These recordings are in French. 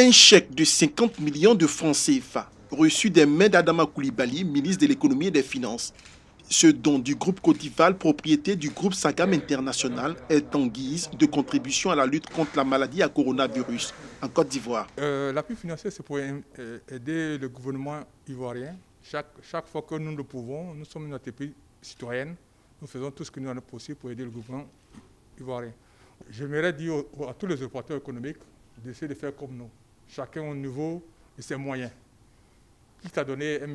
Un chèque de 50 millions de francs CFA reçu des mains d'Adama Coulibaly, ministre de l'économie et des finances. Ce don du groupe Cotival, propriété du groupe Sagam International, est en guise de contribution à la lutte contre la maladie à coronavirus en Côte d'Ivoire. L'appui financier, c'est pour aider le gouvernement ivoirien. Chaque fois que nous le pouvons, nous sommes une entreprise citoyenne. Nous faisons tout ce que nous avons possible pour aider le gouvernement ivoirien. J'aimerais dire à tous les opérateurs économiques d'essayer de faire comme nous, chacun au niveau de ses moyens. Quitte à donner 1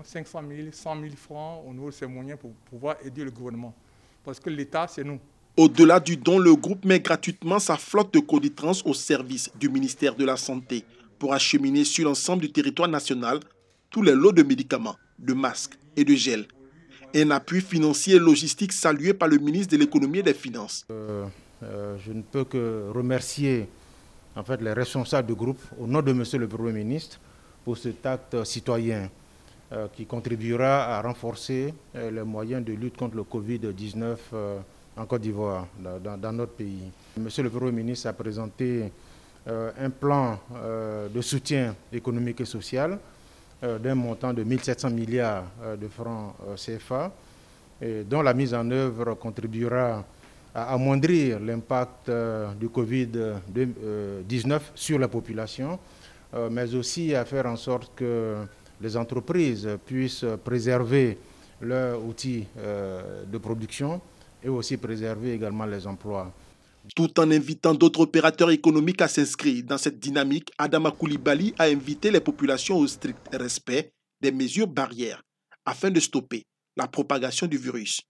500 000, 100 000 francs au niveau de ses moyens pour pouvoir aider le gouvernement. Parce que l'État, c'est nous. Au-delà du don, le groupe met gratuitement sa flotte de Coditrans au service du ministère de la Santé pour acheminer sur l'ensemble du territoire national tous les lots de médicaments, de masques et de gel. Un appui financier et logistique salué par le ministre de l'économie et des finances. Je ne peux que remercier les responsables du groupe au nom de Monsieur le Premier ministre pour cet acte citoyen qui contribuera à renforcer les moyens de lutte contre le Covid-19 en Côte d'Ivoire, dans notre pays. Monsieur le Premier ministre a présenté un plan de soutien économique et social d'un montant de 1700 milliards de francs CFA, dont la mise en œuvre contribuera à amoindrir l'impact du Covid-19 sur la population, mais aussi à faire en sorte que les entreprises puissent préserver leurs outils de production et aussi préserver également les emplois. Tout en invitant d'autres opérateurs économiques à s'inscrire dans cette dynamique, Adama Coulibaly a invité les populations au strict respect des mesures barrières afin de stopper la propagation du virus.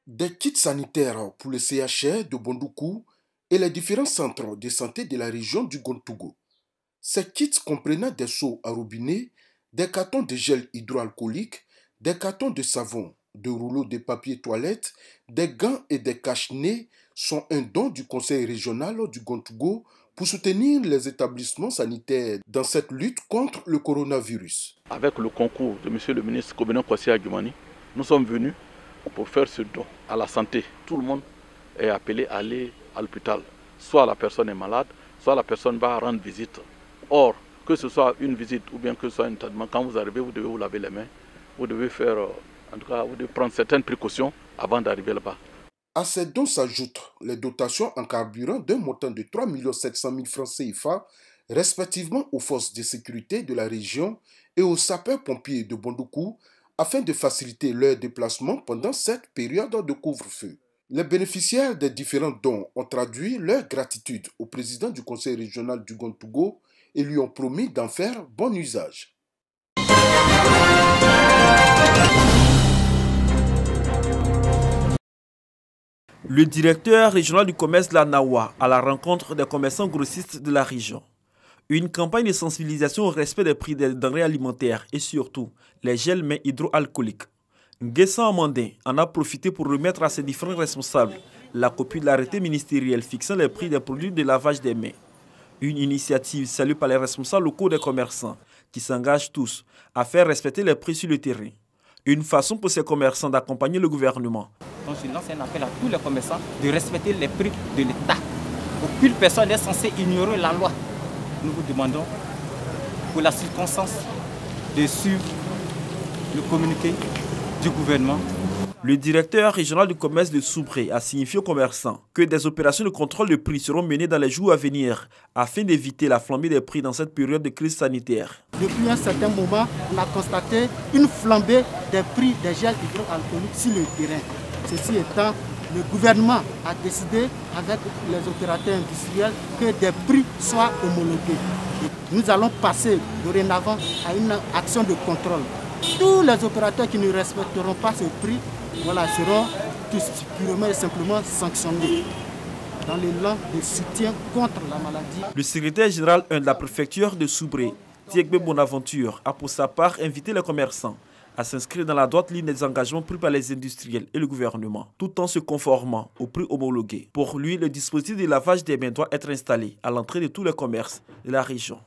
Des kits sanitaires pour le CHR de Bondoukou et les différents centres de santé de la région du Gontougo. Ces kits comprenaient des seaux à robinet, des cartons de gel hydroalcoolique, des cartons de savon, de rouleaux de papier toilette, des gants et des cache-nez sont un don du conseil régional du Gontougo pour soutenir les établissements sanitaires dans cette lutte contre le coronavirus. Avec le concours de M. le ministre Kobenon Kwasi Adjumani, nous sommes venus pour faire ce don à la santé. Tout le monde est appelé à aller à l'hôpital. Soit la personne est malade, soit la personne va rendre visite. Or, que ce soit une visite ou bien que ce soit un traitement, quand vous arrivez, vous devez vous laver les mains. Vous devez faire, en tout cas, vous devez prendre certaines précautions avant d'arriver là-bas. À ces dons s'ajoutent les dotations en carburant d'un montant de 3 700 000 francs CFA, respectivement aux forces de sécurité de la région et aux sapeurs-pompiers de Bondoukou, afin de faciliter leur déplacement pendant cette période de couvre-feu. Les bénéficiaires des différents dons ont traduit leur gratitude au président du conseil régional du Gontougo et lui ont promis d'en faire bon usage. Le directeur régional du commerce de la Nawa à la rencontre des commerçants grossistes de la région. Une campagne de sensibilisation au respect des prix des denrées alimentaires et surtout les gels mains hydroalcooliques. Nguessan Amandin en a profité pour remettre à ses différents responsables la copie de l'arrêté ministériel fixant les prix des produits de lavage des mains. Une initiative saluée par les responsables locaux des commerçants qui s'engagent tous à faire respecter les prix sur le terrain. Une façon pour ces commerçants d'accompagner le gouvernement. Donc je lance un appel à tous les commerçants de respecter les prix de l'État. Aucune personne n'est censée ignorer la loi. Nous vous demandons, pour la circonstance, de suivre le communiqué du gouvernement. Le directeur régional du commerce de Soubré a signifié aux commerçants que des opérations de contrôle de prix seront menées dans les jours à venir afin d'éviter la flambée des prix dans cette période de crise sanitaire. Depuis un certain moment, on a constaté une flambée des prix des gels hydroalcooliques sur le terrain. Ceci étant, le gouvernement a décidé avec les opérateurs industriels que des prix soient homologués. Nous allons passer dorénavant à une action de contrôle. Tous les opérateurs qui ne respecteront pas ce prix seront tous purement et simplement sanctionnés dans l'élan de soutien contre la maladie. Le secrétaire général 1 de la préfecture de Soubré, Diegbe Bonaventure, a pour sa part invité les commerçants à s'inscrire dans la droite ligne des engagements pris par les industriels et le gouvernement, tout en se conformant au prix homologué. Pour lui, le dispositif de lavage des mains doit être installé à l'entrée de tous les commerces de la région.